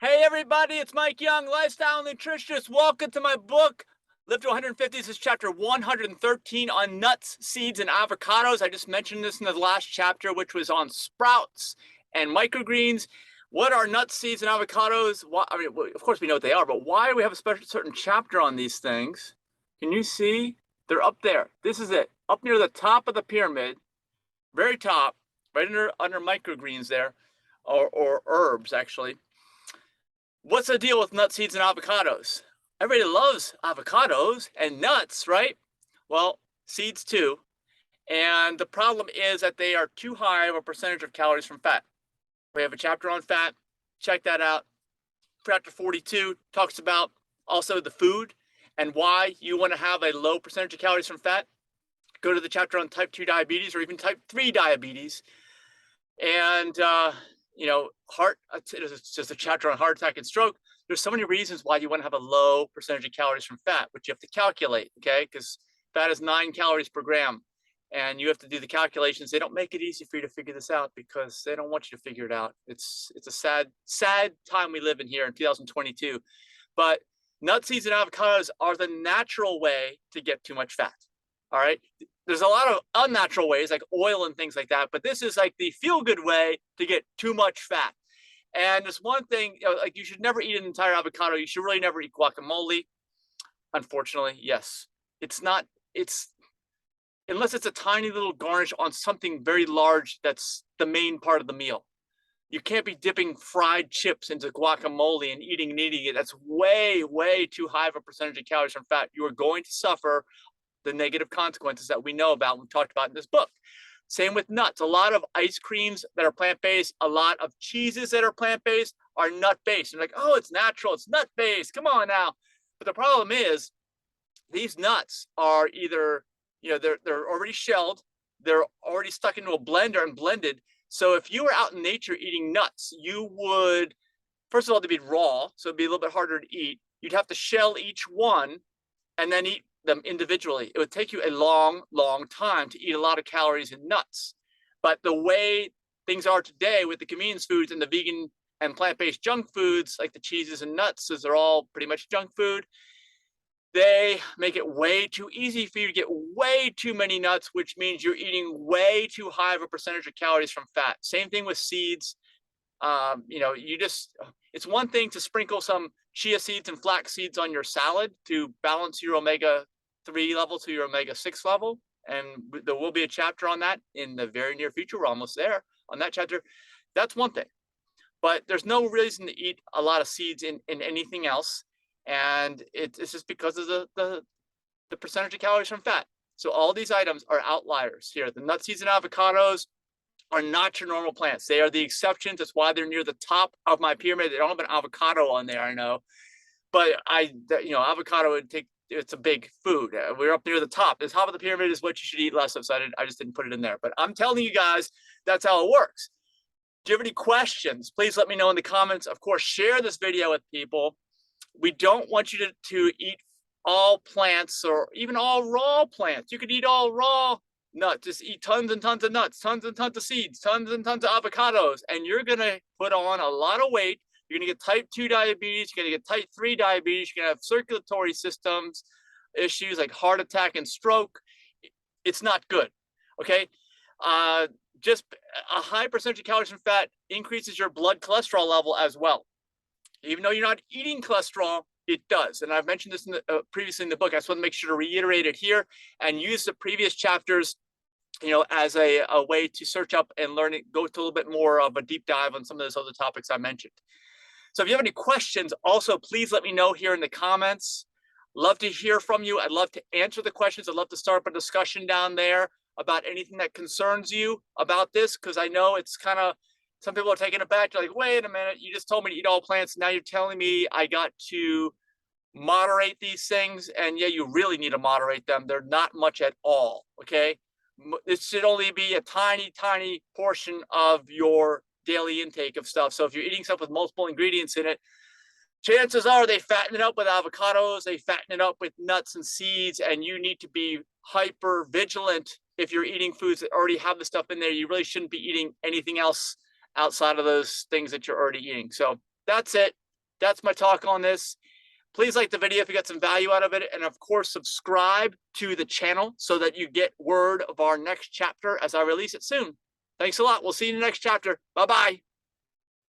Hey everybody, it's Mike Young, lifestyle nutritionist. Welcome to my book, Live to 150. This is chapter 113 on nuts, seeds, and avocados. I just mentioned this in the last chapter, which was on sprouts and microgreens. What are nuts, seeds, and avocados? Why, well, of course we know what they are, but why do we have a special certain chapter on these things? Can you see? They're up there. This is it, up near the top of the pyramid, very top, right under microgreens there, or herbs actually. What's the deal with nuts, seeds, and avocados? Everybody loves avocados and nuts, right? Well, seeds too. And the problem is that they are too high of a percentage of calories from fat. We have a chapter on fat. Check that out. Chapter 42 talks about also the food and why you want to have a low percentage of calories from fat. Go to the chapter on type 2 diabetes or even type 3 diabetes. And it's just a chapter on heart attack and stroke. There's so many reasons why you want to have a low percentage of calories from fat, which you have to calculate, okay? Because fat is 9 calories per gram, and you have to do the calculations. They don't make it easy for you to figure this out because they don't want you to figure it out. It's a sad time we live in here in 2022. But nuts, seeds, and avocados are the natural way to get too much fat. All right. There's a lot of unnatural ways like oil and things like that, but this is like the feel good way to get too much fat. And there's one thing, like you should never eat an entire avocado. You should really never eat guacamole. Unfortunately, yes. It's unless it's a tiny little garnish on something very large that's the main part of the meal. You can't be dipping fried chips into guacamole and eating it. That's way, way too high of a percentage of calories from fat. You are going to suffer the negative consequences that we know about, we've talked about in this book. Same with nuts. A lot of ice creams that are plant-based, a lot of cheeses that are plant-based are nut-based. You're like, oh, it's natural, it's nut-based. Come on now. But the problem is these nuts are either, they're already shelled, they're already stuck into a blender and blended. So if you were out in nature eating nuts, you would, first of all, they'd be raw, so it'd be a little bit harder to eat. You'd have to shell each one and then eat them individually. It would take you a long, long time to eat a lot of calories in nuts. But the way things are today with the convenience foods and the vegan and plant-based junk foods, like the cheeses and nuts, as they're all pretty much junk food, they make it way too easy for you to get way too many nuts, which means you're eating way too high of a percentage of calories from fat. Same thing with seeds. It's one thing to sprinkle some chia seeds and flax seeds on your salad to balance your omega-3 level to your omega-6 level. And there will be a chapter on that in the very near future. We're almost there on that chapter. That's one thing. But there's no reason to eat a lot of seeds in anything else. And it's just because of the percentage of calories from fat. So all these items are outliers here. The nuts, seeds, and avocados are not your normal plants. They are the exceptions. That's why they're near the top of my pyramid. They don't have an avocado on there, I know. But avocado would take, it's a big food. We're up near the top. The top of the pyramid is what you should eat less of. So I just didn't put it in there. But I'm telling you guys, that's how it works. Do you have any questions? Please let me know in the comments. Of course, share this video with people. We don't want you to eat all plants or even all raw plants. You could eat all raw nuts. Just eat tons and tons of nuts, tons and tons of seeds, tons and tons of avocados, and you're going to put on a lot of weight. You're going to get type 2 diabetes. You're going to get type 3 diabetes. You're going to have circulatory systems issues like heart attack and stroke. It's not good. Okay. Just a high percentage of calories from fat increases your blood cholesterol level as well. Even though you're not eating cholesterol, it does. And I've mentioned this previously in the book. I just want to make sure to reiterate it here and use the previous chapters, as a way to search up and learn it, go to a little bit more of a deep dive on some of those other topics I mentioned. So if you have any questions, also, please let me know here in the comments. Love to hear from you. I'd love to answer the questions. I'd love to start up a discussion down there about anything that concerns you about this, because I know it's kind of, some people are taking it back. They're like, wait a minute, you just told me to eat all plants. Now you're telling me I got to moderate these things. And yeah, you really need to moderate them. They're not much at all, okay? This should only be a tiny, tiny portion of your daily intake of stuff. So if you're eating stuff with multiple ingredients in it, chances are they fatten it up with avocados, they fatten it up with nuts and seeds, and you need to be hyper vigilant if you're eating foods that already have the stuff in there. You really shouldn't be eating anything else outside of those things that you're already eating. So that's it. that's my talk on this. Please like the video if you got some value out of it. And of course, subscribe to the channel so that you get word of our next chapter as I release it soon. Thanks a lot. We'll see you in the next chapter. Bye-bye.